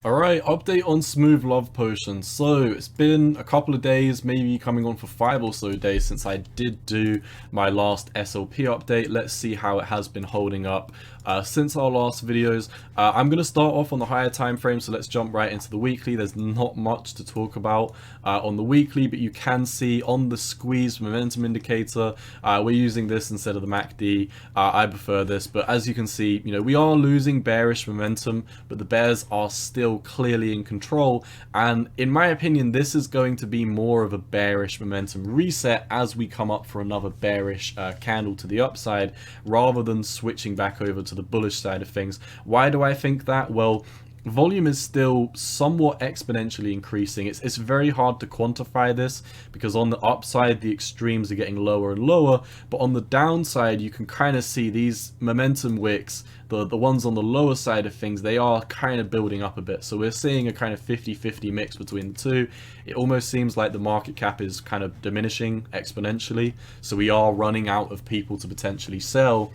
Alright, update on Smooth Love Potion. So, it's been a couple of days, maybe coming on for 5 or so days since I did do my last SLP update. Let's see how it has been holding up since our last videos. I'm going to start off on the higher time frame, so let's jump right into the weekly. There's not much to talk about on the weekly, but you can see on the squeeze momentum indicator, we're using this instead of the MACD. I prefer this, but as you can see, we are losing bearish momentum, but the bears are still clearly in control, and in my opinion this is going to be more of a bearish momentum reset as we come up for another bearish candle to the upside, rather than switching back over to the bullish side of things. Why do I think that? Well, volume is still somewhat exponentially increasing. It's very hard to quantify this because on the upside the extremes are getting lower and lower, but on the downside you can kind of see these momentum wicks, the ones on the lower side of things, they are kind of building up a bit. So we're seeing a kind of 50-50 mix between the two. It almost seems like the market cap is kind of diminishing exponentially, so we are running out of people to potentially sell.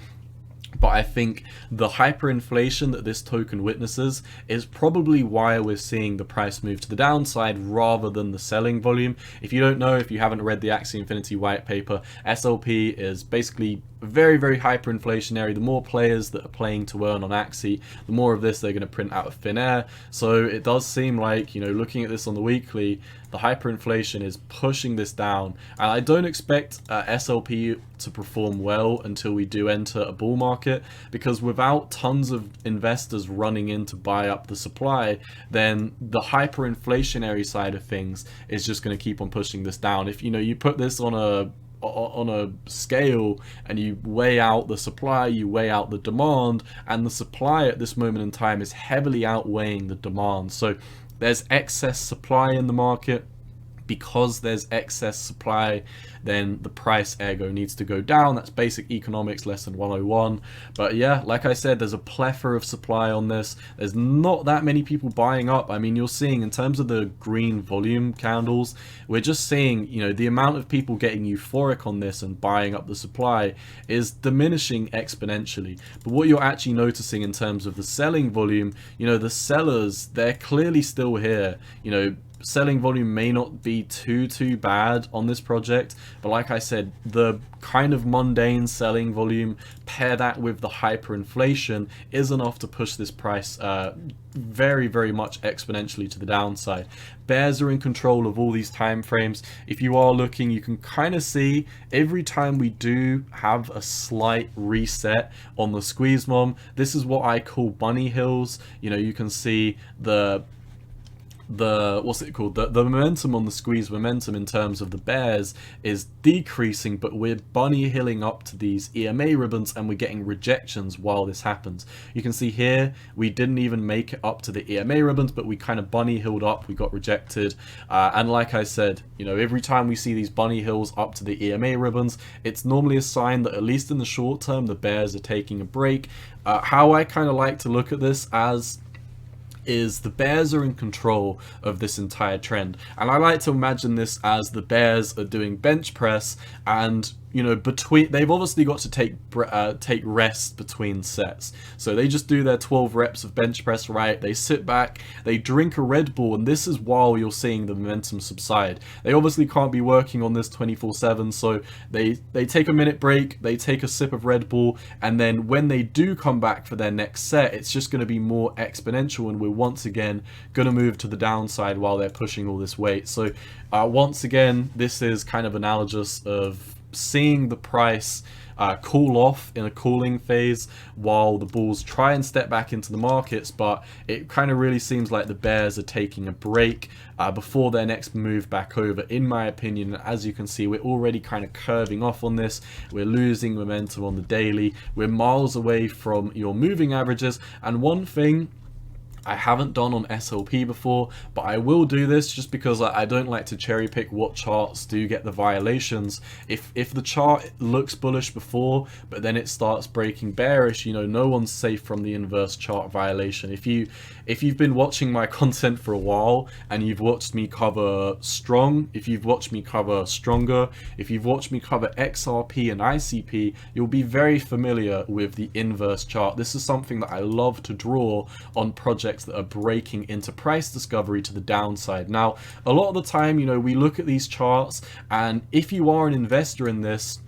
But I think the hyperinflation that this token witnesses is probably why we're seeing the price move to the downside rather than the selling volume. If you don't know, if you haven't read the Axie Infinity white paper, SLP is basically very hyperinflationary. The more players that are playing to earn on Axie, the more of this they're going to print out of thin air. So it does seem like, looking at this on the weekly, the hyperinflation is pushing this down, and I don't expect SLP to perform well until we do enter a bull market, because without tons of investors running in to buy up the supply, then the hyperinflationary side of things is just going to keep on pushing this down. If you put this on a scale and you weigh out the supply, you weigh out the demand, and the supply at this moment in time is heavily outweighing the demand. So there's excess supply in the market. Because there's excess supply, then the price ergo needs to go down. That's basic economics lesson 101. But yeah, like I said, there's a plethora of supply on this. There's not that many people buying up. I mean, you're seeing in terms of the green volume candles, we're just seeing, the amount of people getting euphoric on this and buying up the supply is diminishing exponentially. But what you're actually noticing in terms of the selling volume, the sellers, they're clearly still here. Selling volume may not be too bad on this project, but like I said, the kind of mundane selling volume, pair that with the hyperinflation, is enough to push this price very much exponentially to the downside. Bears are in control of all these time frames. If you are looking, you can kind of see every time we do have a slight reset on the squeeze mom, this is what I call bunny hills. You can see the momentum on the squeeze momentum in terms of the bears is decreasing, but we're bunny hilling up to these EMA ribbons and we're getting rejections while this happens. You can see here we didn't even make it up to the EMA ribbons, but we kind of bunny hilled up, we got rejected, and like I said, every time we see these bunny hills up to the EMA ribbons, it's normally a sign that at least in the short term the bears are taking a break. How I kind of like to look at this is the bears are in control of this entire trend, and I like to imagine this as the bears are doing bench press, and they've obviously got to take rest between sets, so they just do their 12 reps of bench press, right? They sit back, they drink a Red Bull, and this is while you're seeing the momentum subside. They obviously can't be working on this 24/7, so they take a minute break, they take a sip of Red Bull, and then when they do come back for their next set, it's just going to be more exponential, and we're once again going to move to the downside while they're pushing all this weight. So once again, this is kind of analogous of seeing the price cool off in a cooling phase while the bulls try and step back into the markets, but it kind of really seems like the bears are taking a break before their next move back over, in my opinion. As you can see, we're already kind of curving off on this, we're losing momentum on the daily, we're miles away from your moving averages. And one thing I haven't done on SLP before, but I will do this just because I don't like to cherry pick what charts do get the violations. If the chart looks bullish before, but then it starts breaking bearish, no one's safe from the inverse chart violation. If you've been watching my content for a while and you've watched me cover strong, if you've watched me cover stronger, if you've watched me cover XRP and ICP, you'll be very familiar with the inverse chart. This is something that I love to draw on projects projects that are breaking into price discovery to the downside. Now, a lot of the time, you know, we look at these charts, and if you are an investor in this,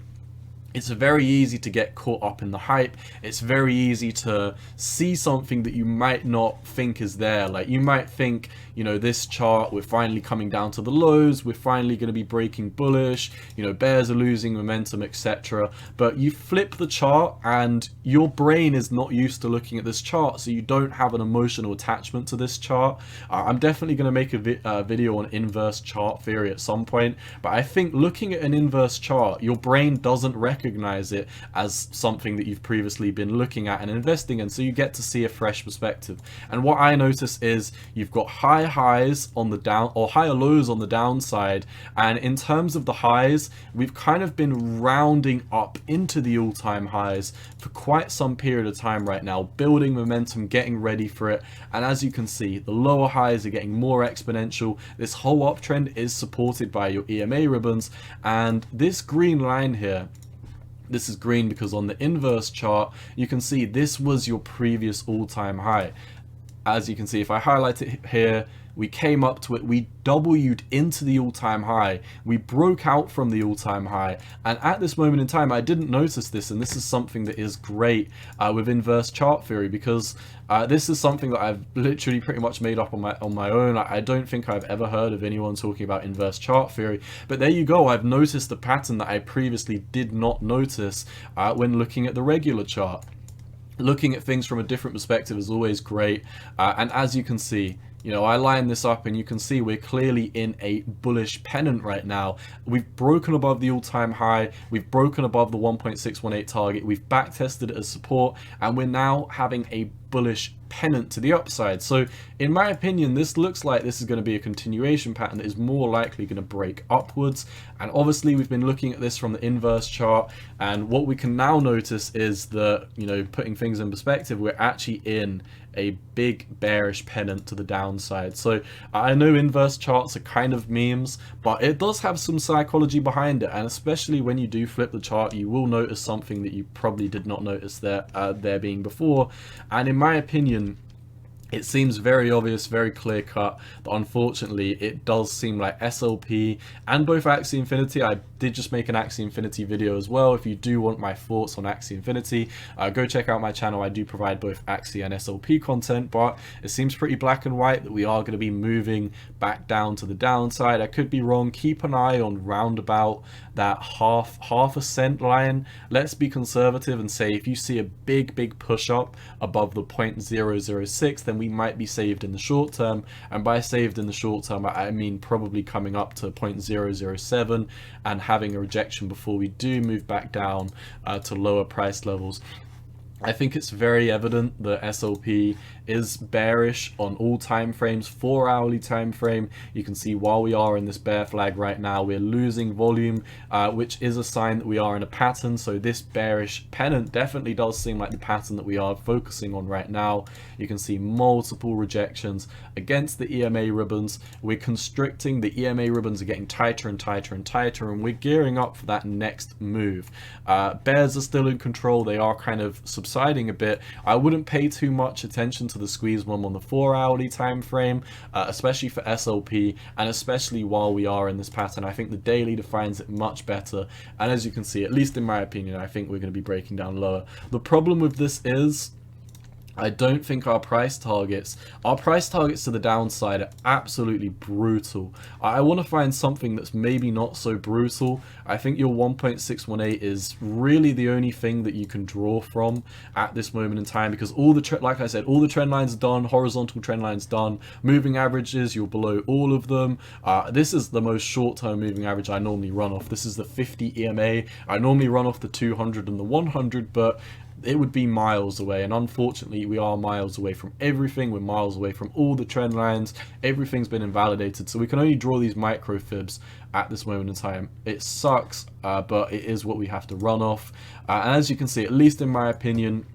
it's very easy to get caught up in the hype. It's very easy to see something that you might not think is there. Like, you might think, you know, this chart, we're finally coming down to the lows, we're finally going to be breaking bullish, you know, bears are losing momentum, etc. But you flip the chart and your brain is not used to looking at this chart, so you don't have an emotional attachment to this chart. I'm definitely going to make a video on inverse chart theory at some point, but I think looking at an inverse chart, your brain doesn't recognize it as something that you've previously been looking at and investing in, so you get to see a fresh perspective. And what I notice is you've got higher highs on the down, or higher lows on the downside, and in terms of the highs, we've kind of been rounding up into the all-time highs for quite some period of time right now, building momentum, getting ready for it. And as you can see, the lower highs are getting more exponential. This whole uptrend is supported by your EMA ribbons, and this green line here, this is green because on the inverse chart, you can see this was your previous all-time high. As you can see, if I highlight it here, we came up to it, we W'd into the all-time high, we broke out from the all-time high, and at this moment in time, I didn't notice this, and this is something that is great with inverse chart theory, because this is something that I've literally pretty much made up on my own. I don't think I've ever heard of anyone talking about inverse chart theory, but there you go. I've noticed a pattern that I previously did not notice when looking at the regular chart. Looking at things from a different perspective is always great, and as you can see, you know, I line this up and you can see we're clearly in a bullish pennant right now. We've broken above the all-time high, we've broken above the 1.618 target, we've back tested it as support, and we're now having a bullish pennant to the upside. So in my opinion, this looks like this is going to be a continuation pattern that is more likely going to break upwards. And obviously we've been looking at this from the inverse chart, and what we can now notice is that, you know, putting things in perspective, we're actually in a big bearish pennant to the downside. So I know inverse charts are kind of memes, but it does have some psychology behind it, and especially when you do flip the chart, you will notice something that you probably did not notice there being before. And in my opinion, it seems very obvious, very clear cut, but unfortunately it does seem like SLP and both Axie Infinity. I did just make an Axie Infinity video as well. If you do want my thoughts on Axie Infinity, go check out my channel. I do provide both Axie and SLP content, but it seems pretty black and white that we are going to be moving back down to the downside. I could be wrong. Keep an eye on roundabout that half a cent line. Let's be conservative and say if you see a big push up above the 0.006, then we might be saved in the short term. And by saved in the short term, I mean probably coming up to 0.007 and having a rejection before we do move back down to lower price levels. I think it's very evident that SLP is bearish on all time frames. 4 hourly time frame, you can see while we are in this bear flag right now, we're losing volume, which is a sign that we are in a pattern. So this bearish pennant definitely does seem like the pattern that we are focusing on right now. You can see multiple rejections against the EMA ribbons. We're constricting, the EMA ribbons are getting tighter and tighter and tighter, and we're gearing up for that next move. Bears are still in control, they are kind of subsiding a bit. I wouldn't pay too much attention to the squeeze one on the 4 hourly time frame, especially for SLP, and especially while we are in this pattern. I think the daily defines it much better, and as you can see, at least in my opinion, I think we're going to be breaking down lower. The problem with this is I don't think our price targets to the downside are absolutely brutal. I want to find something that's maybe not so brutal. I think your 1.618 is really the only thing that you can draw from at this moment in time, because all the like I said, all the trend lines are done, horizontal trend lines done, moving averages, you're below all of them. This is the most short-term moving average I normally run off. This is the 50 EMA. I normally run off the 200 and the 100, but it would be miles away, and unfortunately we are miles away from everything. We're miles away from all the trend lines. Everything's been invalidated, so we can only draw these micro fibs at this moment in time. It sucks, but it is what we have to run off, and as you can see, at least in my opinion,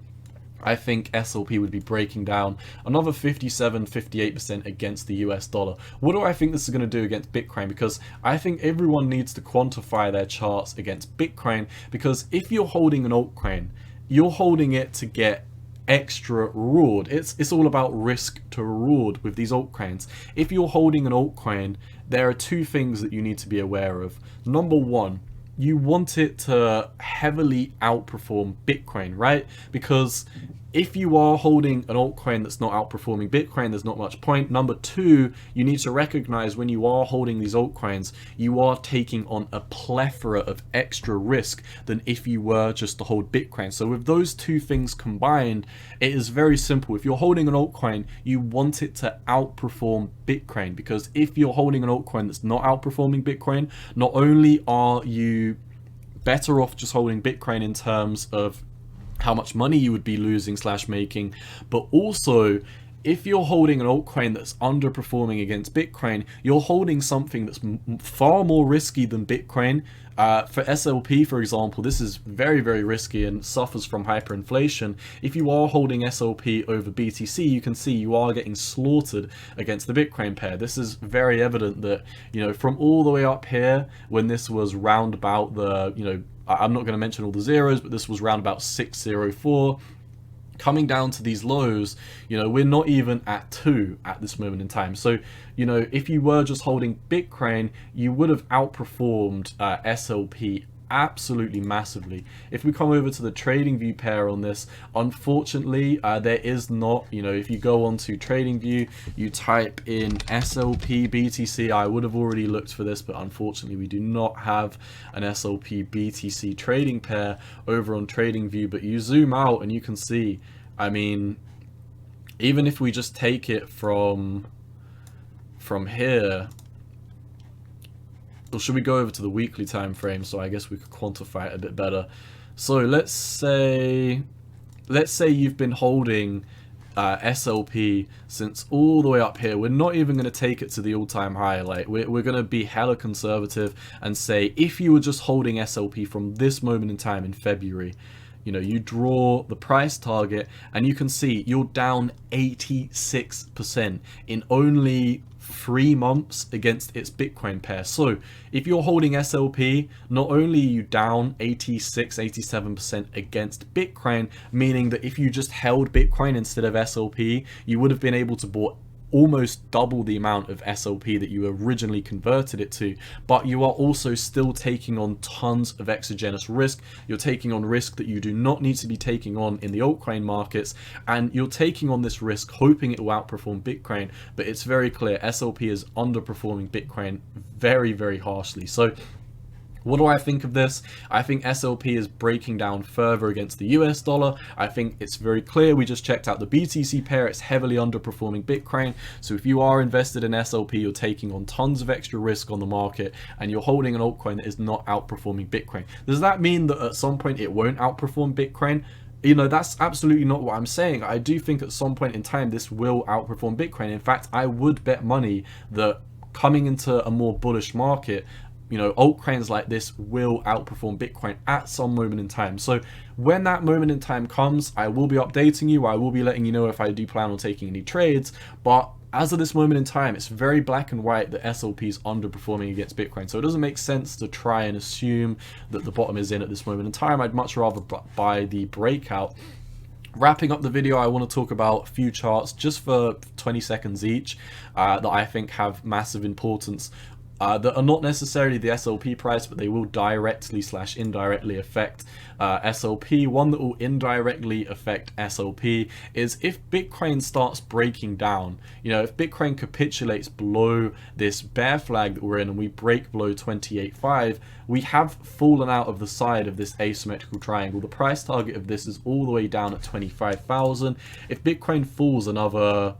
I think SLP would be breaking down another 57-58% against the US dollar. What do I think this is going to do against Bitcoin? Because I think everyone needs to quantify their charts against Bitcoin, because if you're holding an altcoin, you're holding it to get extra reward. It's all about risk to reward with these altcoins. If you're holding an altcoin, there are two things that you need to be aware of. Number one, you want it to heavily outperform Bitcoin, right? Because if you are holding an altcoin that's not outperforming Bitcoin, there's not much point. Number two, you need to recognize when you are holding these altcoins, you are taking on a plethora of extra risk than if you were just to hold Bitcoin. So with those two things combined, it is very simple. If you're holding an altcoin, you want it to outperform Bitcoin, because if you're holding an altcoin that's not outperforming Bitcoin, not only are you better off just holding Bitcoin in terms of how much money you would be losing / making, but also if you're holding an altcoin that's underperforming against Bitcoin, you're holding something that's far more risky than Bitcoin. For SLP, for example, this is very, very risky and suffers from hyperinflation. If you are holding SLP over BTC, you can see you are getting slaughtered against the Bitcoin pair. This is very evident that, you know, from all the way up here, when this was round about the, you know, I'm not going to mention all the zeros, but this was round about 604. Coming down to these lows, you know, we're not even at 2 at this moment in time. So, you know, if you were just holding Bitcoin, you would have outperformed SLP absolutely massively. If we come over to the trading view pair on this, unfortunately there is not, you know, if you go on to trading view, you type in SLP BTC, I would have already looked for this, but unfortunately we do not have an SLP BTC trading pair over on trading view. But you zoom out and you can see, I mean, even if we just take it from here, or should we go over to the weekly time frame, so I guess we could quantify it a bit better. So let's say you've been holding SLP since all the way up here. We're not even going to take it to the all-time high. Like we're going to be hella conservative and say if you were just holding SLP from this moment in time in February, you know, you draw the price target and you can see you're down 86% in only 3 months against its Bitcoin pair. So if you're holding SLP, not only are you down 86-87% against Bitcoin, meaning that if you just held Bitcoin instead of SLP, you would have been able to bought almost double the amount of SLP that you originally converted it to, but you are also still taking on tons of exogenous risk. You're taking on risk that you do not need to be taking on in the altcoin markets, and you're taking on this risk hoping it will outperform Bitcoin, but it's very clear SLP is underperforming Bitcoin very, very harshly. So what do I think of this? I think SLP is breaking down further against the US dollar. I think it's very clear. We just checked out the BTC pair. It's heavily underperforming Bitcoin. So if you are invested in SLP, you're taking on tons of extra risk on the market and you're holding an altcoin that is not outperforming Bitcoin. Does that mean that at some point it won't outperform Bitcoin? You know, that's absolutely not what I'm saying. I do think at some point in time this will outperform Bitcoin. In fact, I would bet money that coming into a more bullish market, you know, altcoins like this will outperform Bitcoin at some moment in time. So when that moment in time comes, I will be updating you. I will be letting you know if I do plan on taking any trades. But as of this moment in time, it's very black and white that SLP is underperforming against Bitcoin. So it doesn't make sense to try and assume that the bottom is in at this moment in time. I'd much rather buy the breakout. Wrapping up the video, I want to talk about a few charts just for 20 seconds each that I think have massive importance. That are not necessarily the SLP price, but they will directly / indirectly affect SLP. One that will indirectly affect SLP is if Bitcoin starts breaking down. You know, if Bitcoin capitulates below this bear flag that we're in and we break below 28.5, we have fallen out of the side of this asymmetrical triangle. The price target of this is all the way down at 25,000. If Bitcoin falls another,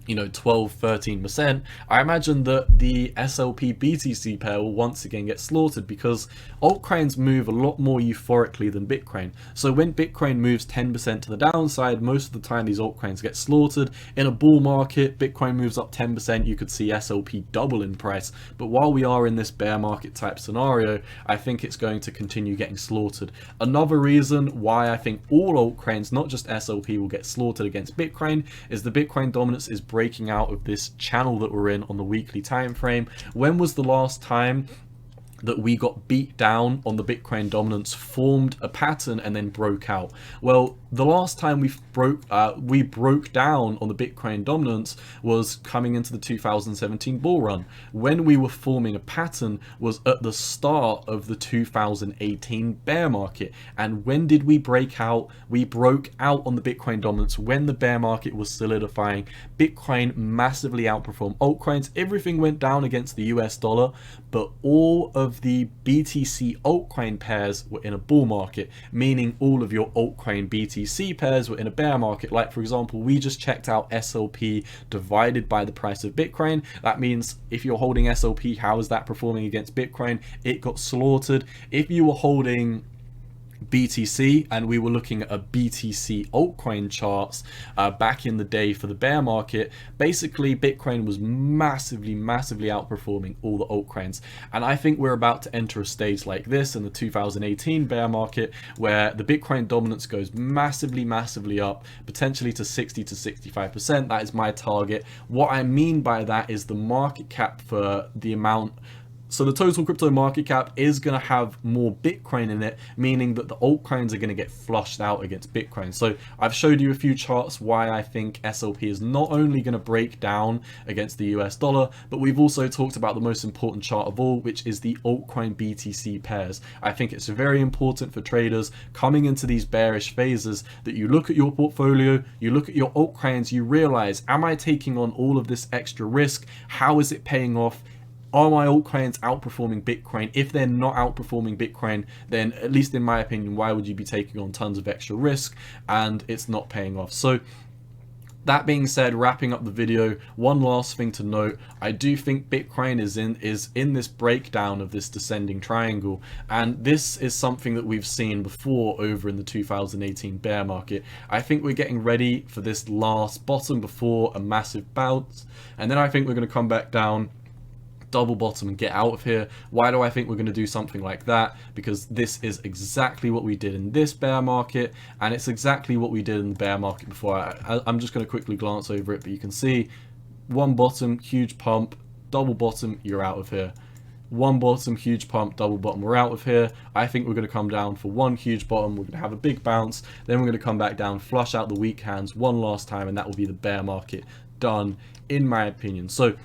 you know, 12-13%, I imagine that the SLP BTC pair will once again get slaughtered, because altcoins move a lot more euphorically than Bitcoin. So when Bitcoin moves 10% to the downside, most of the time these altcoins get slaughtered. In a bull market, Bitcoin moves up 10%, you could see SLP double in price. But while we are in this bear market type scenario, I think it's going to continue getting slaughtered. Another reason why I think all altcoins, not just SLP, will get slaughtered against Bitcoin is the Bitcoin dominance is breaking out of this channel that we're in on the weekly time frame. When was the last time that we got beat down on the Bitcoin dominance, formed a pattern and then broke out? Well, the last time we broke down on the Bitcoin dominance was coming into the 2017 bull run. When we were forming a pattern was at the start of the 2018 bear market. And when did we break out? We broke out on the Bitcoin dominance when the bear market was solidifying. Bitcoin massively outperformed altcoins. Everything went down against the US dollar, but all of the BTC altcoin pairs were in a bull market, meaning all of your altcoin BTC pairs were in a bear market. Like, for example, we just checked out SLP divided by the price of Bitcoin. That means if you're holding SLP, how is that performing against Bitcoin? It got slaughtered. If you were holding BTC and we were looking at a BTC altcoin charts back in the day for the bear market, basically Bitcoin was massively outperforming all the altcoins. And I think we're about to enter a stage like this in the 2018 bear market where the Bitcoin dominance goes massively up, potentially to 60 to 65%. That is my target. What I mean by that is the market cap for the amount. So the total crypto market cap is going to have more Bitcoin in it, meaning that the altcoins are going to get flushed out against Bitcoin. So I've showed you a few charts why I think SLP is not only going to break down against the US dollar, but we've also talked about the most important chart of all, which is the altcoin BTC pairs. I think it's very important for traders coming into these bearish phases that you look at your portfolio, you look at your altcoins, you realize, am I taking on all of this extra risk? How is it paying off? Are my altcoins outperforming Bitcoin? If they're not outperforming Bitcoin, then at least in my opinion, why would you be taking on tons of extra risk and it's not paying off? So that being said, wrapping up the video, one last thing to note, I do think Bitcoin is in this breakdown of this descending triangle, and this is something that we've seen before over in the 2018 bear market. I think we're getting ready for this last bottom before a massive bounce, and then I think we're going to come back down, double bottom and get out of here. Why do I think we're going to do something like that? Because this is exactly what we did in this bear market, and it's exactly what we did in the bear market before. I'm just going to quickly glance over it, but you can see one bottom, huge pump, double bottom, you're out of here. One bottom, huge pump, double bottom, we're out of here. I think we're going to come down for one huge bottom, we're going to have a big bounce, then we're going to come back down, flush out the weak hands one last time, and that will be the bear market done, in my opinion. So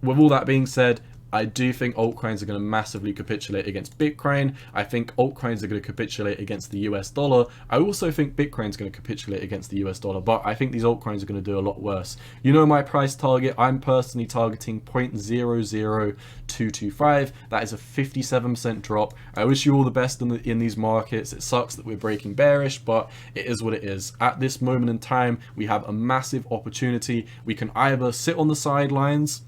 with all that being said, I do think altcoins are going to massively capitulate against Bitcoin. I think altcoins are going to capitulate against the US dollar. I also think Bitcoin's going to capitulate against the US dollar, but I think these altcoins are going to do a lot worse. You know my price target, I'm personally targeting 0.00225. That is a 57% drop. I wish you all the best in these markets. It sucks that we're breaking bearish, but it is what it is. At this moment in time, we have a massive opportunity. We can either sit on the sidelines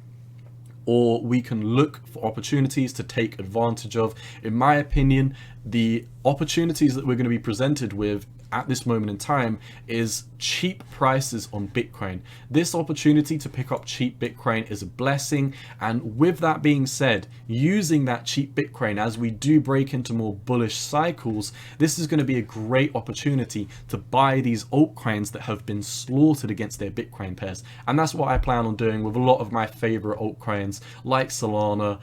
or we can look for opportunities to take advantage of. In my opinion, the opportunities that we're going to be presented with at this moment in time is cheap prices on Bitcoin. This opportunity to pick up cheap Bitcoin is a blessing, and with that being said, using that cheap Bitcoin as we do break into more bullish cycles, this is going to be a great opportunity to buy these altcoins that have been slaughtered against their Bitcoin pairs. And that's what I plan on doing with a lot of my favorite altcoins like Solana,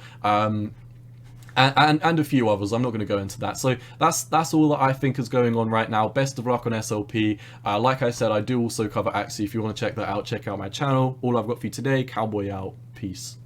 and a few others. I'm not going to go into that. So that's all that I think is going on right now. Best of luck on SLP. Like I said, I do also cover Axie. If you want to check that out, check out my channel. All I've got for you today, cowboy out. Peace.